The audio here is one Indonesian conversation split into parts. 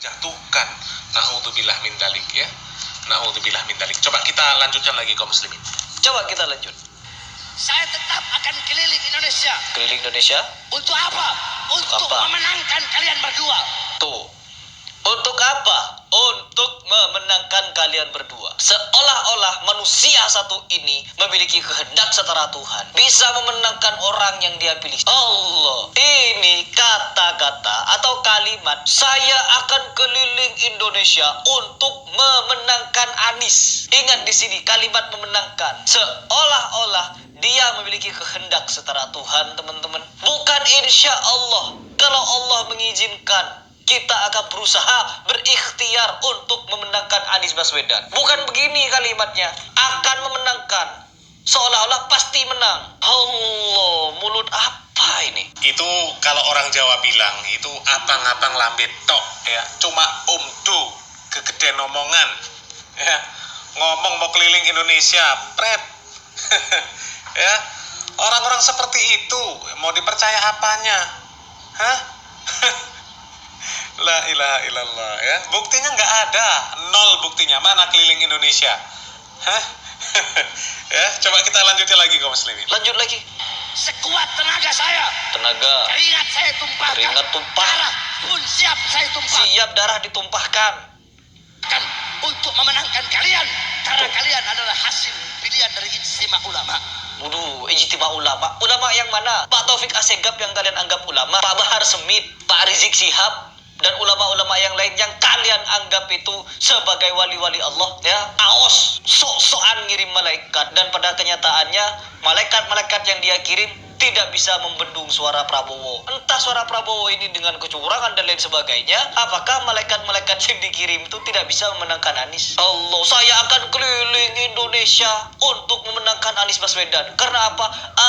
jatuhkan. Naudzubillah min dalik ya. Naudzubillah min dalik. Coba kita lanjutkan lagi kaum muslimin. Coba kita lanjut. Saya tetap akan keliling Indonesia. Keliling Indonesia? Untuk apa? Untuk memenangkan kalian berdua. Tuh. Untuk apa? Untuk memenangkan kalian berdua. Seolah-olah manusia satu ini memiliki kehendak setara Tuhan, bisa memenangkan orang yang dia pilih. Allah, ini kata-kata atau kalimat, saya akan keliling Indonesia untuk memenangkan Anies. Ingat di sini kalimat memenangkan. Seolah-olah dia memiliki kehendak setara Tuhan, teman-teman. Bukan insya Allah. Kalau Allah mengizinkan, kita akan berusaha berikhtiar untuk memenangkan Anies Baswedan. Bukan begini kalimatnya. Akan memenangkan. Seolah-olah pasti menang. Allah, mulut apa ini? Itu kalau orang Jawa bilang, itu abang-abang lambe tok ya. Cuma umdu, kegedean omongan. Ya. Ngomong mau keliling Indonesia, pret. Ya. Orang-orang seperti itu mau dipercaya apanya? Hah? La ilaha illallah ya. Buktinya nggak ada, nol buktinya. Mana keliling Indonesia? Hah? Ya, coba kita lanjutkan lagi kaum muslimin. Lanjut lagi. Sekuat tenaga saya. Tenaga. Keringat saya tumpahkan. Keringat tumpah. Darah pun siap saya tumpahkan. Siap darah ditumpahkan. Untuk memenangkan kalian. Karena kalian adalah hasil pilihan dari ijtima ulama. Waduh, ijtima ulama. Ulama yang mana? Pak Taufik Assegaf yang kalian anggap ulama, Pak Bahar Smith, Pak Rizik Syihab, dan ulama-ulama yang lain yang kalian anggap itu sebagai wali-wali Allah, ya. Aos, sok-sokan ngirim malaikat, dan pada kenyataannya malaikat-malaikat yang dia kirim tidak bisa membendung suara Prabowo. Entah suara Prabowo ini dengan kecurangan dan lain sebagainya, apakah malaikat-malaikat yang dikirim itu tidak bisa memenangkan Anies? Allah, saya akan keliling Indonesia untuk memenangkan Anies Baswedan. Karena apa?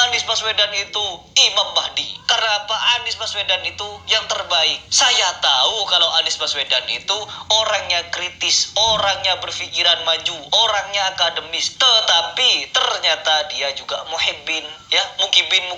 Anies Baswedan itu Imam Mahdi. Karena apa? Anies Baswedan itu yang terbaik. Saya tahu kalau Anies Baswedan itu orangnya kritis, orangnya berpikiran maju, orangnya akademis, tetapi ternyata dia juga muhibbin, ya, mukibin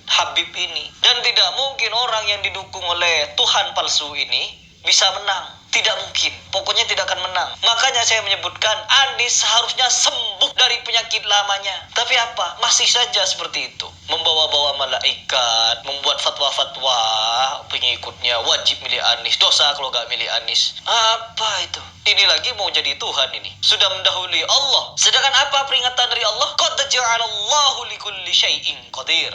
Habib ini. Dan tidak mungkin orang yang didukung oleh Tuhan palsu ini bisa menang. Tidak mungkin. Pokoknya tidak akan menang. Makanya saya menyebutkan Anies seharusnya sembuh dari penyakit lamanya. Tapi apa? Masih saja seperti itu. Membawa-bawa malaikat, membuat fatwa-fatwa pengikutnya wajib milih Anies. Dosa kalau gak milih Anies. Apa itu? Ini lagi mau jadi Tuhan ini. Sudah mendahului Allah. Sedangkan apa peringatan dari Allah? Qad ja'alallahu likulli syai'in qadir.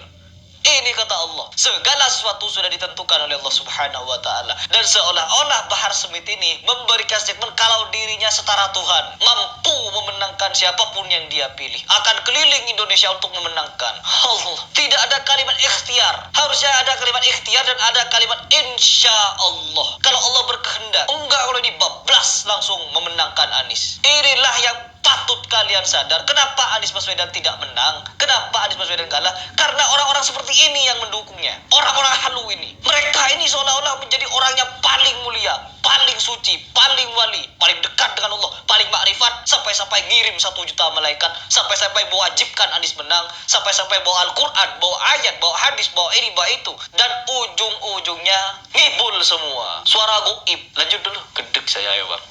Ini kata Allah, segala sesuatu sudah ditentukan oleh Allah Subhanahu wa Ta'ala. Dan seolah-olah Bahar Smith ini memberikan statement kalau dirinya setara Tuhan, mampu memenangkan siapapun yang dia pilih, akan keliling Indonesia untuk memenangkan. Allah, tidak ada kalimat ikhtiar. Harusnya ada kalimat ikhtiar dan ada kalimat insya Allah. Kalau Allah berkehendak, enggak kalau dibablas langsung memenangkan Anies. Inilah yang patut kalian sadar. Kenapa Anies Baswedan tidak menang? Kenapa Anies Baswedan kalah? Karena orang-orang seperti ini yang mendukungnya. Orang-orang halu ini. Mereka ini seolah-olah menjadi orang yang paling mulia, paling suci, paling wali, paling dekat dengan Allah, paling makrifat, sampai-sampai ngirim 1 juta malaikat, sampai-sampai mewajibkan Anies menang, sampai-sampai bawa Al-Quran, bawa ayat, bawa hadis, bawa ini, bawa itu. Dan ujung-ujungnya ngibul semua. Suara goib. Lanjut dulu. Gedek saya ya bang.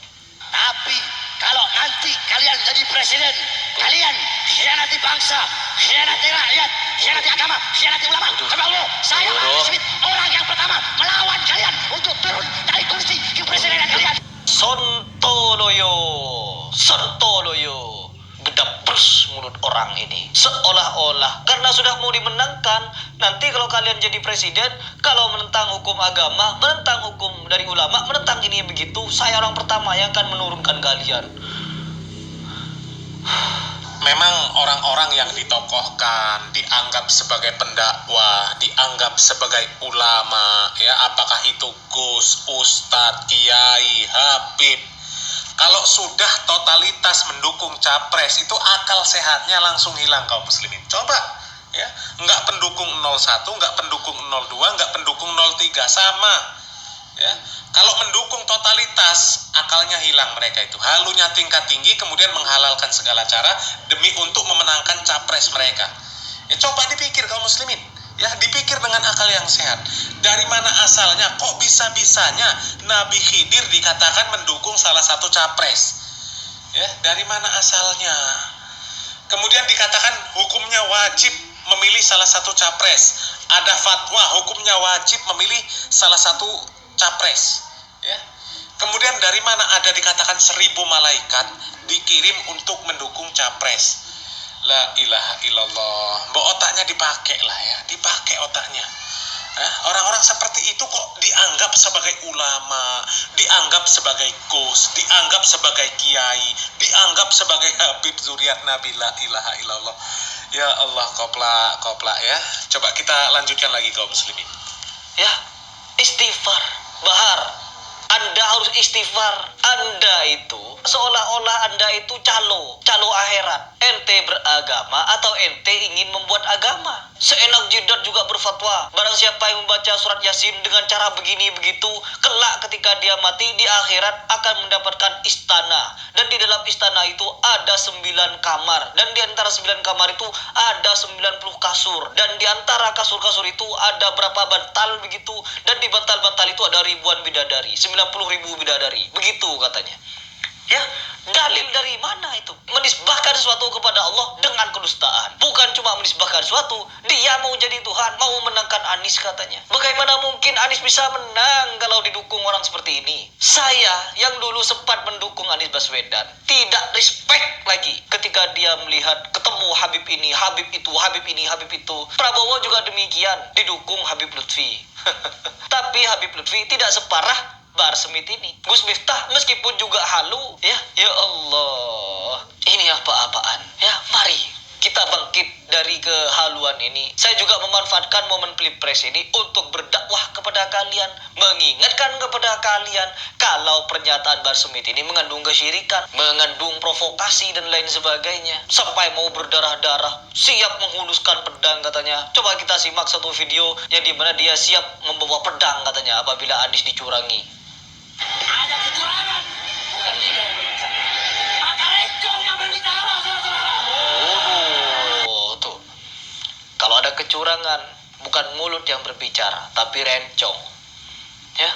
Tapi kalau nanti kalian jadi presiden, kalian khianati bangsa, khianati rakyat, khianati agama, khianati ulama. Demi Allah, saya Anies Smith orang yang pertama melawan kalian untuk turun dari kursi kepresidenan kalian. Sontoloyo, gedabers mulut orang ini. Seolah-olah karena sudah mau dimenangkan, nanti kalau kalian jadi presiden, kalau menentang hukum agama, menentang hukum dari ulama, menentang ini begitu, saya orang pertama yang akan menurunkan kalian. Memang orang-orang yang ditokohkan, dianggap sebagai pendakwah, dianggap sebagai ulama, ya, apakah itu Gus, Ustadz, Kiai, Habib, kalau sudah totalitas mendukung capres, itu akal sehatnya langsung hilang kaum muslimin. Coba, ya, nggak pendukung 01, nggak pendukung 02, nggak pendukung 03, sama, ya. Kalau mendukung totalitas, akalnya hilang mereka itu. Halunya tingkat tinggi, kemudian menghalalkan segala cara demi untuk memenangkan capres mereka. Ya, coba dipikir kaum muslimin. Ya, dipikir dengan akal yang sehat. Dari mana asalnya? Kok bisa-bisanya Nabi Khidir dikatakan mendukung salah satu capres? Ya, dari mana asalnya? Kemudian dikatakan hukumnya wajib memilih salah satu capres. Ada fatwa hukumnya wajib memilih salah satu capres. Ya. Kemudian dari mana ada dikatakan 1000 malaikat dikirim untuk mendukung capres? La ilaha illallah. Mbok otaknya dipakai lah ya, dipakai otaknya. Orang-orang seperti itu kok dianggap sebagai ulama, dianggap sebagai gus, dianggap sebagai kiai, dianggap sebagai habib zuriat Nabi. La ilaha illallah. Ya Allah, koplak ya. Coba kita lanjutkan lagi kaum muslimin. Ya, istighfar. Bahar, Anda harus istighfar. Anda itu seolah-olah Anda itu calo akhirat. Ente beragama atau ente ingin membuat agama? Seenak jidat juga berfatwa. Barang siapa yang membaca surat Yasin dengan cara begini begitu, kelak ketika dia mati di akhirat akan mendapatkan istana. Dan di dalam istana itu ada 9 kamar. Dan di antara 9 kamar itu ada 90 kasur. Dan di antara kasur-kasur itu ada berapa bantal begitu. Dan di bantal-bantal itu ada ribuan bidadari. 90.000 bidadari. Begitu katanya. Ya, dalil dari mana itu? Menisbahkan sesuatu kepada Allah dengan kedustaan. Bukan cuma menisbahkan sesuatu, dia mau jadi Tuhan, mau menangkan Anies katanya. Bagaimana mungkin Anies bisa menang kalau didukung orang seperti ini? Saya yang dulu sempat mendukung Anies Baswedan, tidak respect lagi ketika dia melihat ketemu Habib ini, Habib itu, Habib ini, Habib itu. Prabowo juga demikian, didukung Habib Lutfi. Tapi Habib Lutfi tidak separah Bahar Smith ini. Gus Miftah meskipun juga halu, ya Allah, ini apa-apaan? Ya, mari kita bangkit dari kehaluan ini. Saya juga memanfaatkan momen Pilpres ini untuk berdakwah kepada kalian, mengingatkan kepada kalian kalau pernyataan Bahar Smith ini mengandung kesyirikan, mengandung provokasi dan lain sebagainya. Sampai mau berdarah-darah, siap menghunuskan pedang katanya. Coba kita simak satu video yang dimana dia siap membawa pedang katanya apabila Anies dicurangi. Ada kecurangan, bukan tidak. Maka rencong yang berbicara, saudara-saudara. Oh, tuh. Kalau ada kecurangan, bukan mulut yang berbicara, tapi rencong. Ya.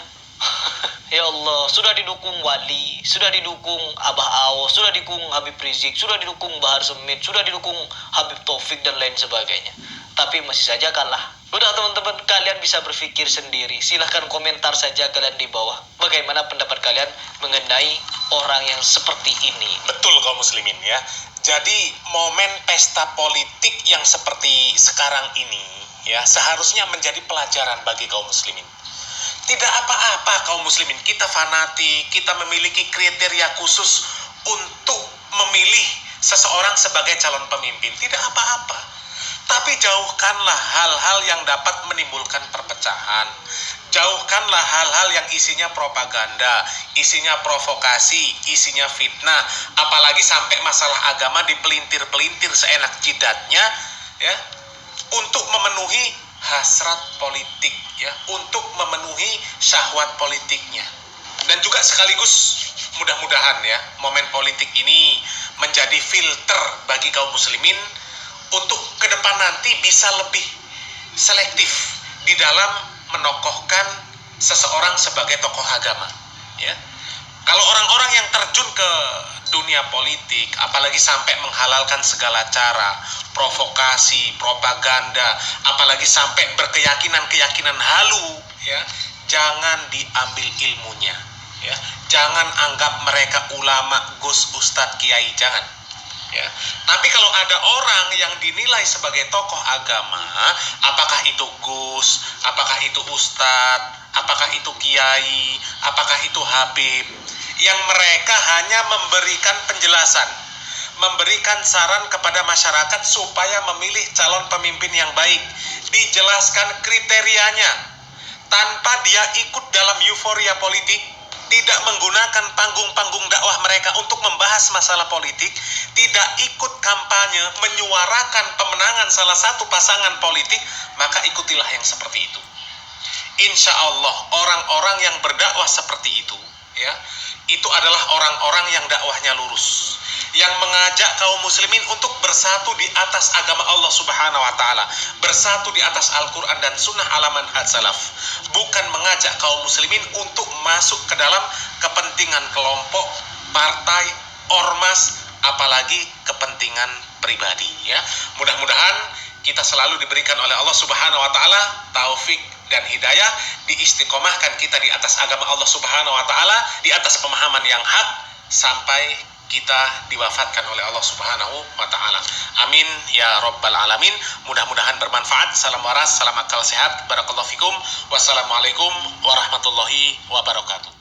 Ya Allah, sudah didukung Wali, sudah didukung Abah Aos, sudah didukung Habib Rizik, sudah didukung Bahar Smith, sudah didukung Habib Taufik dan lain sebagainya. Tapi masih saja kalah. Udah teman-teman, kalian bisa berpikir sendiri. Silahkan komentar saja kalian di bawah. Bagaimana pendapat kalian mengenai orang yang seperti ini? Betul kaum muslimin ya. Jadi momen pesta politik yang seperti sekarang ini ya seharusnya menjadi pelajaran bagi kaum muslimin. Tidak apa-apa kaum muslimin kita fanatik, kita memiliki kriteria khusus untuk memilih seseorang sebagai calon pemimpin. Tidak apa-apa. Tapi jauhkanlah hal-hal yang dapat menimbulkan perpecahan. Jauhkanlah hal-hal yang isinya propaganda, isinya provokasi, isinya fitnah, apalagi sampai masalah agama dipelintir-pelintir seenak jidatnya ya, untuk memenuhi hasrat politik ya, untuk memenuhi syahwat politiknya. Dan juga sekaligus mudah-mudahan ya, momen politik ini menjadi filter bagi kaum muslimin untuk ke depan nanti bisa lebih selektif di dalam menokohkan seseorang sebagai tokoh agama ya. Kalau orang-orang yang terjun ke dunia politik apalagi sampai menghalalkan segala cara, provokasi, propaganda, apalagi sampai berkeyakinan-keyakinan halu ya, jangan diambil ilmunya ya. Jangan anggap mereka ulama, gus, ustadz, kiai, jangan. Ya. Tapi kalau ada orang yang dinilai sebagai tokoh agama, apakah itu gus, apakah itu ustadz, apakah itu kiai, apakah itu habib, yang mereka hanya memberikan penjelasan, memberikan saran kepada masyarakat supaya memilih calon pemimpin yang baik, dijelaskan kriterianya, tanpa dia ikut dalam euforia politik, tidak menggunakan panggung-panggung dakwah mereka untuk membahas masalah politik, tidak ikut kampanye menyuarakan pemenangan salah satu pasangan politik, maka ikutilah yang seperti itu. Insya Allah orang-orang yang berdakwah seperti itu ya, itu adalah orang-orang yang dakwahnya lurus, yang mengajak kaum muslimin untuk bersatu di atas agama Allah Subhanahu wa taala, bersatu di atas Al-Qur'an dan sunnah ala manhaj salaf, bukan mengajak kaum muslimin untuk masuk ke dalam kepentingan kelompok, partai, ormas, apalagi kepentingan pribadi ya. Mudah-mudahan kita selalu diberikan oleh Allah Subhanahu wa taala taufik dan hidayah, diistiqomahkan kita di atas agama Allah Subhanahu wa taala, di atas pemahaman yang hak sampai kita diwafatkan oleh Allah Subhanahu wa taala. Amin ya rabbal alamin. Mudah-mudahan bermanfaat. Salam waras, salam akal sehat. Barakallahu fikum. Wassalamualaikum warahmatullahi wabarakatuh.